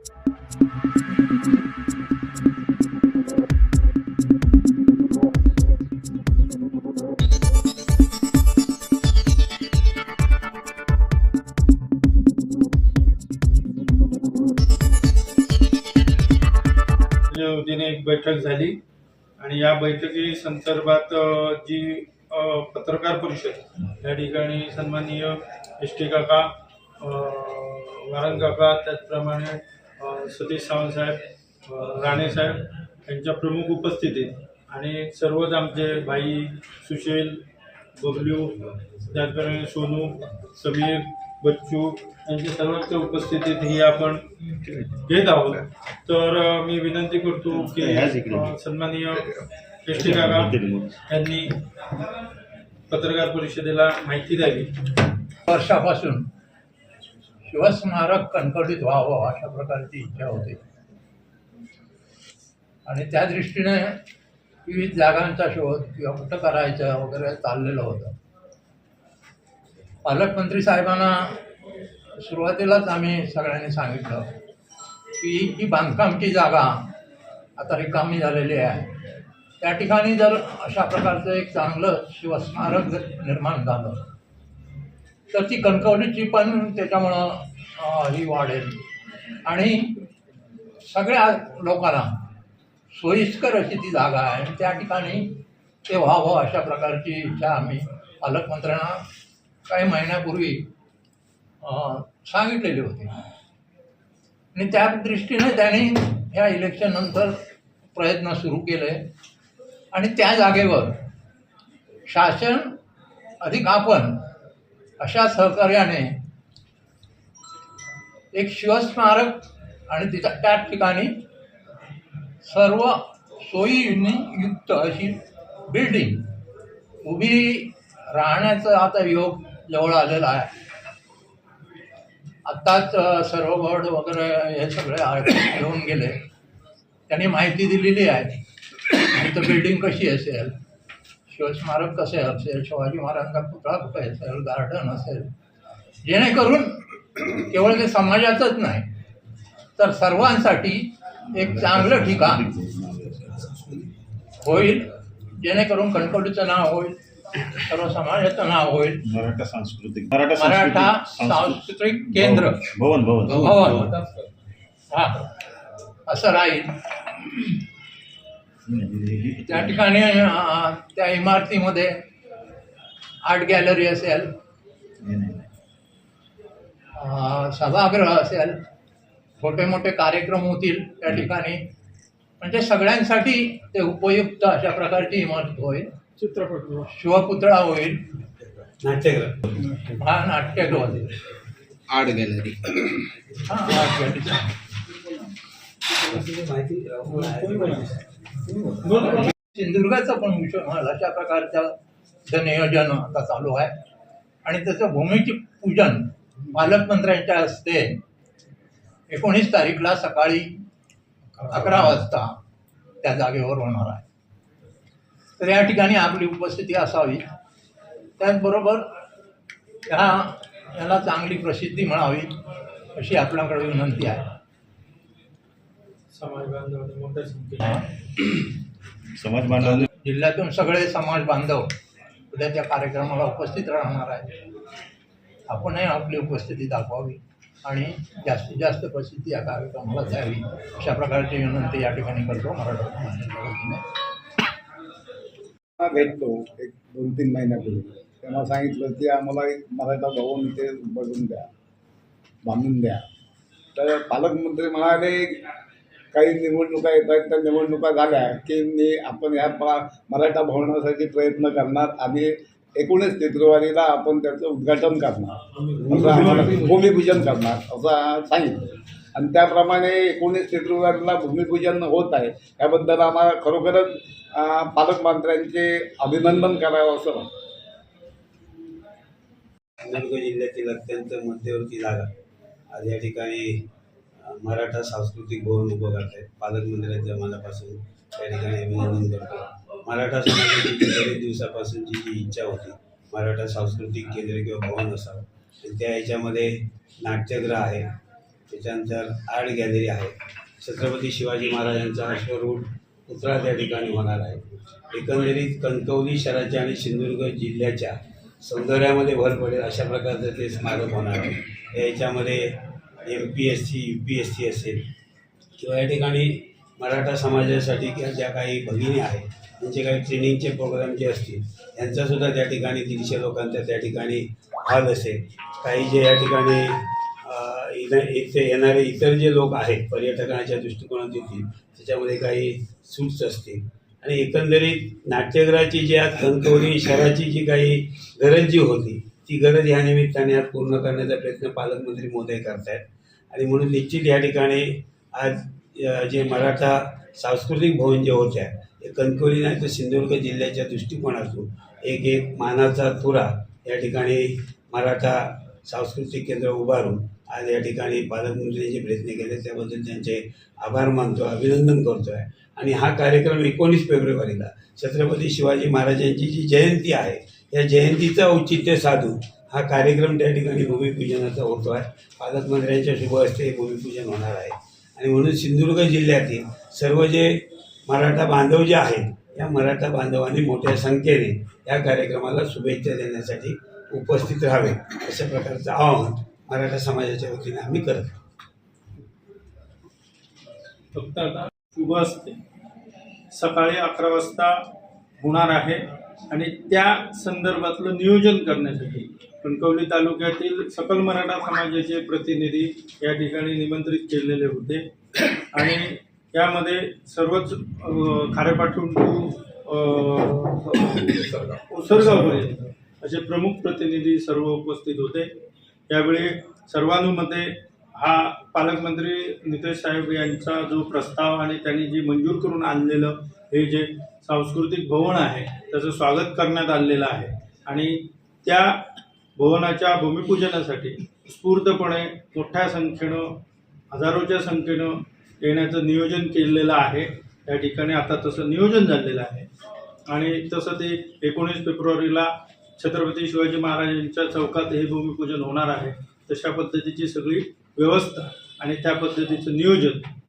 वतीने एक बैठक झाली आणि या बैठकी संदर्भात जी पत्रकार परिषद या ठिकाणी सन्माननीय एस.टी. काका, वारंग काका, त्याचप्रमाणे सतीश सावंत साहेब, राणे साहेब यांच्या प्रमुख उपस्थितीत आणि सर्वच आमचे भाई सुशील, बबलू, त्याचप्रमाणे सोनू, समीर, बच्चू यांच्या सर्वांच्या उपस्थितीत ही आपण घेत आहोत. तर मी विनंती करतो की सन्माननीय एस.टी. काका यांनी पत्रकार परिषदेला माहिती द्यावी. वर्षापासून शिवस्मारक कणकवलीत व्हावं अशा प्रकारची इच्छा होती आणि त्या दृष्टीने विविध जागांचा शोध किंवा कुठं करायचं वगैरे चाललेलं होतं. पालकमंत्री साहेबांना सुरुवातीलाच आम्ही सगळ्यांनी सांगितलं की ही बांधकामची जागा आता रिकामी झालेली आहे, त्या ठिकाणी जर अशा प्रकारचं एक चांगलं शिवस्मारक निर्माण झालं तर ती कणकवलीची पण त्याच्यामुळं ही वाढेल आणि सगळ्या लोकांना सोयीस्कर अशी ती जागा आहे आणि त्या ठिकाणी ते व्हावं अशा प्रकारची इच्छा आम्ही पालकमंत्र्यांना काही महिन्यापूर्वी सांगितलेली होती आणि त्या दृष्टीने त्यांनी ह्या इलेक्शननंतर प्रयत्न सुरू केले आणि त्या जागेवर शासन अधिक आपण अशा सहकार्याने एक शिवस्मारक आणि त्या ठिकाणी सर्व सोयींनी युक्त अशी बिल्डिंग उभी राहण्याचा आता योग जवळ आलेला आहे. आत्ताच सर्व बोर्ड वगैरे हे सगळे आर्टिस्ट घेऊन गेले, त्यांनी माहिती दिलेली आहे. इथं बिल्डिंग कशी असेल, शिवस्मारक कसे असेल, शिवाजी महाराजांचा पुतळा कुठे असेल, गार्डन असेल, जेणेकरून केवळ ते समाजाचंच नाही तर सर्वांसाठी एक चांगलं ठिकाण होईल, जेणेकरून कणकवलीचं नाव होईल, सर्व समाजाचं नाव होईल. मराठा सांस्कृतिक केंद्र भवन हा असं राहील. त्या ठिकाणी त्या इमारतीमध्ये आर्ट गॅलरी असेल, सभागृह असेल, छोटे मोठे कार्यक्रम होतील त्या ठिकाणी, म्हणजे सगळ्यांसाठी ते उपयुक्त अशा प्रकारची इमारत होईल. चित्रपट शिवपुतळा होईल, नाट्यगृह, हा नाट्यगृह होईल, आर्ट गॅलरी, हा आर्ट गॅलरी. सिंधुदुर्गाचं पण विषय अशा प्रकारचं नियोजन आता चालू आहे आणि त्याचं भूमिपूजन पालकमंत्र्यांच्या हस्ते 19 तारीखला सकाळी 11 वाजता त्या जागेवर होणार आहे. तर या ठिकाणी आपली उपस्थिती असावी, त्याचबरोबर याला चांगली प्रसिद्धी मिळावी अशी आपल्याकडे विनंती आहे. समाज बांधव मोठ्या संख्येने समाज बांधव जिल्ह्यातून सगळे समाज बांधव उद्या त्या कार्यक्रमाला उपस्थित राहणार आहे. आपणही आपली उपस्थिती दाखवावी आणि जास्तीत जास्त प्रसिद्धी या कार्यक्रमाला द्यावी अशा प्रकारची विनंती या ठिकाणी करतो. मराठा समाजाच्या वतीने भेटतो एक 2-3 महिन्यापूर्वी, तेव्हा सांगितलं की आम्हाला एक मराठा भवन इथे बनवून द्या, बांधून द्या. तर पालकमंत्री म्हणाले काही निवडणुका येत आहेत, त्या निवडणुका झाल्या की आपण ह्या मराठा भवनासाठी प्रयत्न करणार आणि 19 फेब्रुवारीला आपण त्याचं उद्घाटन करणार, भूमिपूजन करणार असं सांगितलं. आणि त्याप्रमाणे 19 फेब्रुवारीला भूमिपूजन होत आहे. याबद्दल आम्हाला खरोखरच पालकमंत्र्यांचे अभिनंदन करावं असं वाटतं. सिंधुदुर्ग जिल्ह्यातील अत्यंत मध्यवर्ती जागा आज या ठिकाणी मराठा सांस्कृतिक भवन उभं करत आहेत. पालकमंत्र्यांच्या मनापासून त्या ठिकाणी अभिनंदन करतो. मराठा समाजाची बरेच दिवसापासूनची जी इच्छा होती मराठा सांस्कृतिक केंद्र किंवा भवन असावं, त्या ह्याच्यामध्ये नाट्यगृह आहे, त्याच्यानंतर आर्ट गॅलरी आहे. छत्रपती शिवाजी महाराजांचा अश्वरूढ पुतळा त्या ठिकाणी होणार आहे. एकंदरीत कणकवली शहराच्या आणि सिंधुदुर्ग जिल्ह्याच्या सौंदर्यामध्ये भर पडेल अशा प्रकारचं ते स्मारक होणार आहे. याच्यामध्ये MPSC UPSC असेल किंवा या ठिकाणी मराठा समाजासाठी किंवा ज्या काही भगिनी आहेत त्यांचे काही ट्रेनिंगचे प्रोग्राम जे असतील यांचासुद्धा त्या ठिकाणी 150 लोकांचा त्या ठिकाणी हॉल असेल. काही जे या ठिकाणी इथे येणारे इतर जे लोक आहेत पर्यटकांच्या दृष्टिकोनात येतील त्याच्यामध्ये काही सूट्स असतील आणि एकंदरीत नाट्यगृहाची जी आज कणकवली शहराची जी काही गरज जी होती ती गरज ह्या निमित्ताने आज पूर्ण करण्याचा प्रयत्न पालकमंत्री महोदय करतायत. आणि म्हणून निश्चित या ठिकाणी आज जे मराठा सांस्कृतिक भवन जे होते आहे हे कणकवली नाही तर सिंधुदुर्ग जिल्ह्याच्या दृष्टिकोनातून एक मानाचा तुरा या ठिकाणी मराठा सांस्कृतिक केंद्र उभारून आज या ठिकाणी पालकमंत्र्यांनी जे प्रयत्न केले त्याबद्दल त्यांचे आभार मानतो, अभिनंदन करतो आहे. आणि हा कार्यक्रम 19 फेब्रुवारीला छत्रपती शिवाजी महाराजांची जी जयंती आहे या जयंतीचं औचित्य साधून हा कार्यक्रम त्या ठिकाणी भूमिपूजनाचा होतो आहे. पालकमंत्र्यांच्या शुभ हस्ते हे भूमिपूजन होणार आहे. आणि म्हणून सिंधुदुर्ग जिल्ह्यातील सर्व जे मराठा बांधव जे आहेत या मराठा बांधवांनी मोठ्या संख्येने या कार्यक्रमाला शुभेच्छा देण्यासाठी उपस्थित राहावे अशा प्रकारचं आवाहन मराठा समाजाच्या वतीने आम्ही करत आहोत. फक्त आता शुभ असते सकाळी 11 वाजता होणार आहे आणि त्या संदर्भातलं नियोजन करण्यासाठी कणकवली तालुक्यातील सकल मराठा समाजाचे प्रतिनिधी या ठिकाणी निमंत्रित केलेले होते आणि यामध्ये सर्वच खारेपाटून उसरगावपर्यंत असे प्रमुख प्रतिनिधी सर्व उपस्थित होते. यावेळी सर्वानुमते हा पालकमंत्री नितेश साहेब यांचा जो प्रस्ताव आणि त्यांनी जी मंजूर करून आणलेलं हे जे सांस्कृतिक भवन आहे त्याचं स्वागत करण्यात आलेलं आहे आणि त्या भवनाच्या भूमिपूजनासाठी उत्स्फूर्तपणे मोठ्या संख्येनं हजारोच्या संख्येनं येण्याचं नियोजन केलेलं आहे. या ठिकाणी आता तसं नियोजन झालेलं आहे आणि तसं ते 19 फेब्रुवारीला छत्रपती शिवाजी महाराजांच्या चौकात हे भूमिपूजन होणार आहे. तशा पद्धतीची सगळी व्यवस्था आणि त्या पद्धतीचं नियोजन